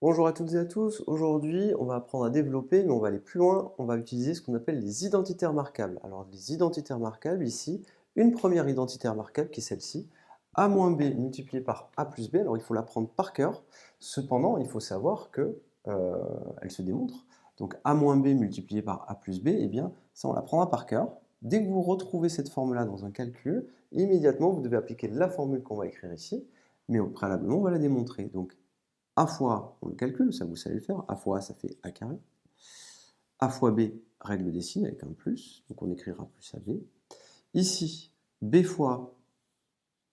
Bonjour à toutes et à tous, aujourd'hui on va apprendre à développer, mais on va aller plus loin, on va utiliser ce qu'on appelle les identités remarquables. Alors les identités remarquables ici, une première identité remarquable qui est celle-ci, a moins b multiplié par a plus b, alors il faut l'apprendre par cœur, cependant il faut savoir que elle se démontre, donc a moins b multiplié par a plus b, eh bien ça on l'apprendra par cœur. Dès que vous retrouvez cette formule-là dans un calcul, immédiatement vous devez appliquer la formule qu'on va écrire ici, mais au préalablement on va la démontrer. Donc a fois, on le calcule, ça vous savez le faire, a fois a ça fait a carré. A fois b, règle des signes avec un plus, donc on écrira plus ab. Ici, b fois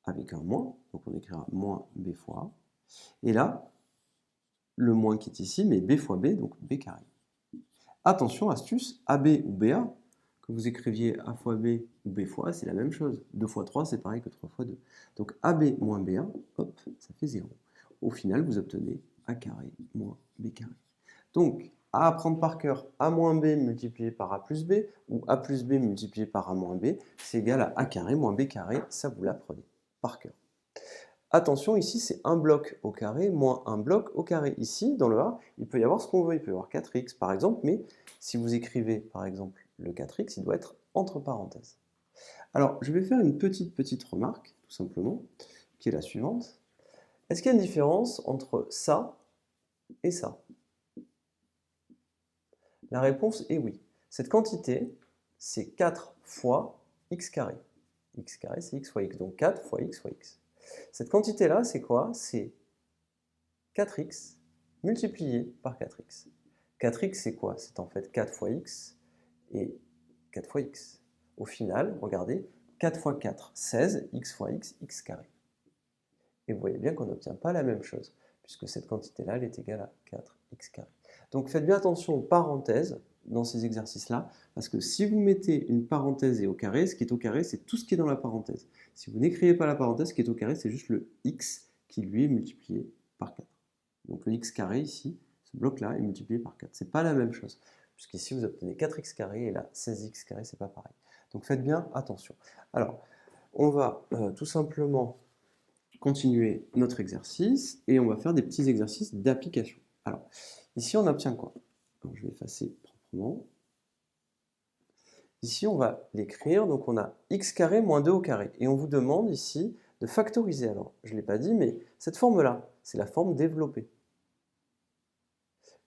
avec un moins, donc on écrira moins b fois a. Et là, le moins qui est ici, mais b fois b, donc b carré. Attention, astuce, ab ou ba, que vous écriviez a fois b ou b fois a, c'est la même chose. 2 fois 3, c'est pareil que 3 fois 2. Donc ab moins ba, hop, ça fait 0. Au final, vous obtenez a carré moins b carré. Donc, à apprendre par cœur, a moins b multiplié par a plus b, ou a plus b multiplié par a moins b, c'est égal à a carré moins b carré, ça vous l'apprenez par cœur. Attention, ici c'est un bloc au carré moins un bloc au carré. Ici, dans le A, il peut y avoir ce qu'on veut, il peut y avoir 4x par exemple, mais si vous écrivez par exemple le 4x, il doit être entre parenthèses. Alors, je vais faire une petite remarque, tout simplement, qui est la suivante. Est-ce qu'il y a une différence entre ça et ça? La réponse est oui. Cette quantité, c'est 4 fois x carré. X carré, c'est x fois x, donc 4 fois x fois x. Cette quantité-là, c'est quoi? C'est 4x multiplié par 4x. 4x, c'est quoi? C'est en fait 4 fois x et 4 fois x. Au final, regardez, 4 fois 4, 16, x fois x, x carré. Et vous voyez bien qu'on n'obtient pas la même chose, puisque cette quantité-là, elle est égale à 4x carré. Donc faites bien attention aux parenthèses dans ces exercices-là, parce que si vous mettez une parenthèse et au carré, ce qui est au carré, c'est tout ce qui est dans la parenthèse. Si vous n'écrivez pas la parenthèse, ce qui est au carré, c'est juste le x qui, lui, est multiplié par 4. Donc le x carré, ici, ce bloc-là, est multiplié par 4. Ce n'est pas la même chose, puisqu'ici, vous obtenez 4x carré, et là, 16x carré, c'est pas pareil. Donc faites bien attention. Alors, on va tout simplement continuer notre exercice et on va faire des petits exercices d'application. Alors, ici, on obtient quoi? Alors, je vais effacer proprement. Ici, on va l'écrire, donc on a x carré moins 2 au carré. Et on vous demande ici de factoriser. Alors, je ne l'ai pas dit, mais cette forme-là, c'est la forme développée.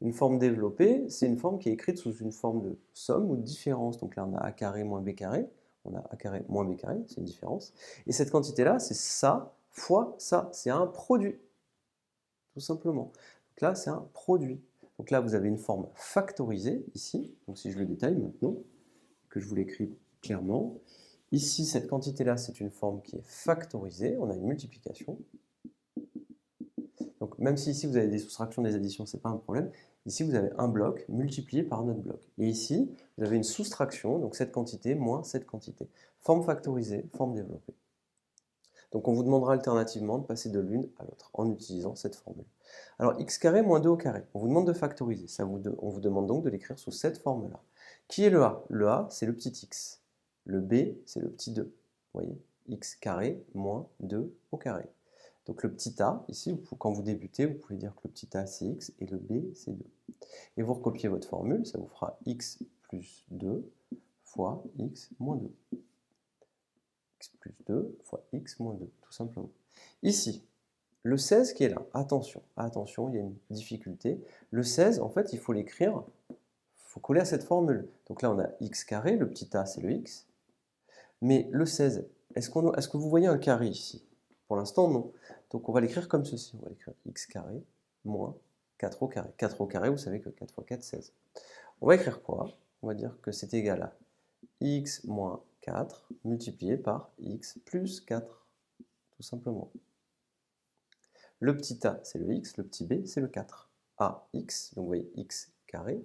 Une forme développée, c'est une forme qui est écrite sous une forme de somme ou de différence. Donc là, on a a carré moins b carré. On a a carré moins b carré, c'est une différence. Et cette quantité-là, c'est ça fois ça. C'est un produit, tout simplement. Donc là, c'est un produit. Donc là, vous avez une forme factorisée, ici. Donc si je le détaille maintenant, que je vous l'écris clairement. Ici, cette quantité-là, c'est une forme qui est factorisée. On a une multiplication. Donc même si ici, vous avez des soustractions, des additions, ce n'est pas un problème. Ici, vous avez un bloc multiplié par un autre bloc. Et ici, vous avez une soustraction, donc cette quantité moins cette quantité. Forme factorisée, forme développée. Donc on vous demandera alternativement de passer de l'une à l'autre en utilisant cette formule. Alors x carré moins 2 au carré, on vous demande de factoriser. On vous demande donc de l'écrire sous cette forme-là. Qui est le a? Le a, c'est le petit x. Le b, c'est le petit 2. Vous voyez? X carré moins 2 au carré. Donc le petit a, ici, quand vous débutez, vous pouvez dire que le petit a, c'est x et le b, c'est 2. Et vous recopiez votre formule, ça vous fera x plus 2 fois x moins 2. X plus 2 fois x moins 2, tout simplement. Ici, le 16 qui est là, attention, attention, il y a une difficulté. Le 16, en fait, il faut l'écrire, il faut coller à cette formule. Donc là, on a x carré, le petit a, c'est le x. Mais le 16, est-ce que vous voyez un carré ici? Pour l'instant, non. Donc on va l'écrire comme ceci. On va l'écrire x carré moins 4 au carré. 4 au carré, vous savez que 4 fois 4, 16. On va écrire quoi? On va dire que c'est égal à x moins 4 multiplié par x plus 4, tout simplement. Le petit a, c'est le x, le petit b, c'est le 4. A, x, donc vous voyez x carré,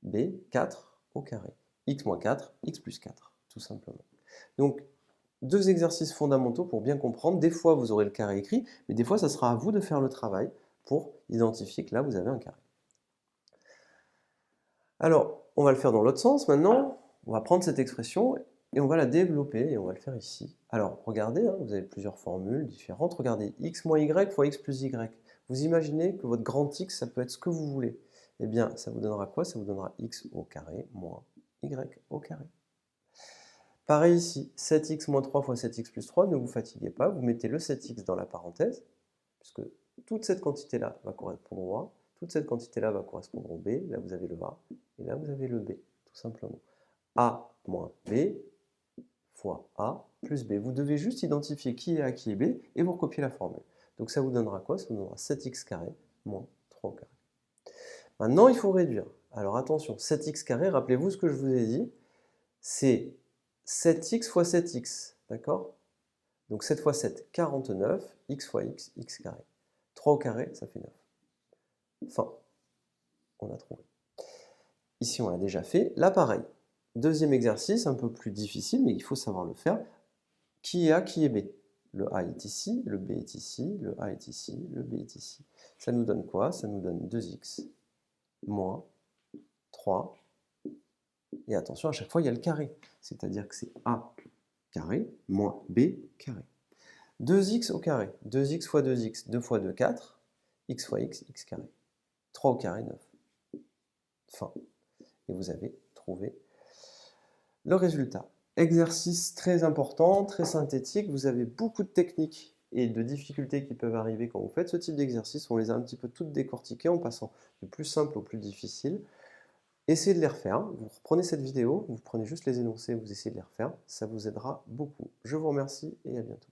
b, 4 au carré. X moins 4, x plus 4, tout simplement. Donc, deux exercices fondamentaux pour bien comprendre. Des fois, vous aurez le carré écrit, mais des fois, ça sera à vous de faire le travail pour identifier que là, vous avez un carré. Alors, on va le faire dans l'autre sens maintenant. On va prendre cette expression et on va la développer et on va le faire ici. Alors, regardez, hein, vous avez plusieurs formules différentes. Regardez, x moins y fois x plus y. Vous imaginez que votre grand X, ça peut être ce que vous voulez. Eh bien, ça vous donnera quoi? Ça vous donnera x au carré moins y au carré. Pareil ici, 7x moins 3 fois 7x plus 3, ne vous fatiguez pas, vous mettez le 7x dans la parenthèse, puisque toute cette quantité-là va correspondre au A, toute cette quantité-là va correspondre au B, là vous avez le A, et là vous avez le B, tout simplement. A moins B fois A plus B. Vous devez juste identifier qui est A, qui est B, et vous recopiez la formule. Donc ça vous donnera quoi? Ça vous donnera 7x carré moins 3 au carré. Maintenant, il faut réduire. Alors attention, 7x carré, rappelez-vous ce que je vous ai dit, c'est 7x fois 7x, d'accord? Donc 7 fois 7, 49, x fois x, x carré. 3 au carré, ça fait 9. Fin, on a trouvé. Ici, on l'a déjà fait. Là, pareil. Deuxième exercice, un peu plus difficile, mais il faut savoir le faire. Qui est A, qui est B? Le A est ici, le B est ici, le A est ici, le B est ici. Ça nous donne quoi? Ça nous donne 2x moins 3. Et attention, à chaque fois, il y a le carré. C'est-à-dire que c'est A carré moins B carré. 2x au carré. 2x fois 2x, 2 fois 2, 4. X fois x, x carré. 3 au carré, 9. Fin. Et vous avez trouvé le résultat. Exercice très important, très synthétique. Vous avez beaucoup de techniques et de difficultés qui peuvent arriver quand vous faites ce type d'exercice. On les a un petit peu toutes décortiquées en passant du plus simple au plus difficile. Essayez de les refaire. Vous reprenez cette vidéo, vous prenez juste les énoncés, vous essayez de les refaire. Ça vous aidera beaucoup. Je vous remercie et à bientôt.